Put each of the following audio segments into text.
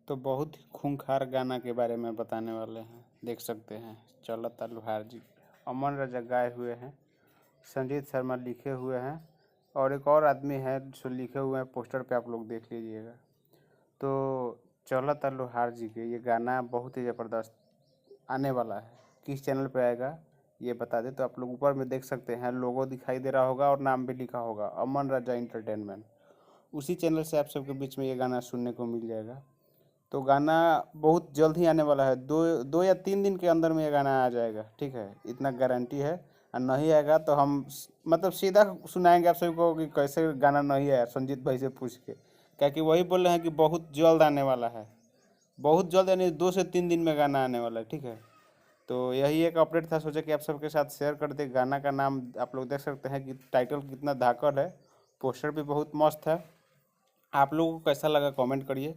तो बहुत ही खूंखार गाना के बारे में बताने वाले हैं। देख सकते हैं चलता लोहार जी, अमन राजा गाए हुए हैं, संजीत शर्मा लिखे हुए हैं और एक और आदमी है जो लिखे हुए हैं पोस्टर पे, आप लोग देख लीजिएगा। तो चलता लोहार जी के ये गाना बहुत ही ज़बरदस्त आने वाला है। किस चैनल पे आएगा ये बता दे तो आप लोग ऊपर में देख सकते हैं, लोगो दिखाई दे रहा होगा और नाम भी लिखा होगा, अमन राजा इंटरटेनमेंट। उसी चैनल से आप सबके बीच में ये गाना सुनने को मिल जाएगा। तो गाना बहुत जल्द ही आने वाला है, दो या 3 दिन के अंदर में ये गाना आ जाएगा, ठीक है, इतना गारंटी है। और नहीं आएगा तो हम मतलब सीधा सुनाएंगे आप सभी को कि कैसे गाना नहीं आया, संजीत भाई से पूछ के, क्या कि वही बोल रहे हैं कि बहुत जल्द आने वाला है, बहुत जल्द, यानी 2 से 3 दिन में गाना आने वाला है, ठीक है। तो यही एक अपडेट था, सोचा कि आप सबके साथ शेयर कर दे। गाना का नाम आप लोग देख सकते हैं कि टाइटल कितना धाकड़ है, पोस्टर भी बहुत मस्त है। आप लोगों को कैसा लगा कमेंट करिए,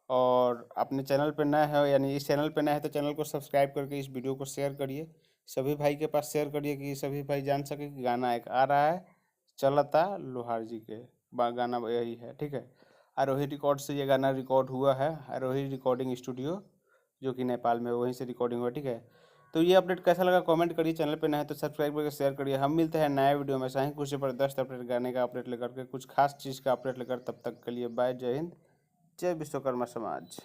और अपने चैनल पे नए हो, यानी इस चैनल पे नए हैं तो चैनल को सब्सक्राइब करके इस वीडियो को शेयर करिए, सभी भाई के पास शेयर करिए कि सभी भाई जान सके कि गाना एक आ रहा है, चलता लोहार जी के गाना यही है, ठीक है। आरोही रिकॉर्ड से ये गाना रिकॉर्ड हुआ है, आरोही रिकॉर्डिंग स्टूडियो जो कि नेपाल में, वहीं से रिकॉर्डिंग हुआ, ठीक है। तो ये अपडेट कैसा लगा कमेंट करिए, चैनल पे नए हैं तो सब्सक्राइब करके शेयर करिए। हम मिलते हैं नए वीडियो में, सही कुछ ज़बरदस्त अपडेट, गाने का अपडेट लेकर के, कुछ खास चीज़ का अपडेट लेकर। तब तक के लिए बाय, जय हिंद, जय विश्वकर्मा समाज।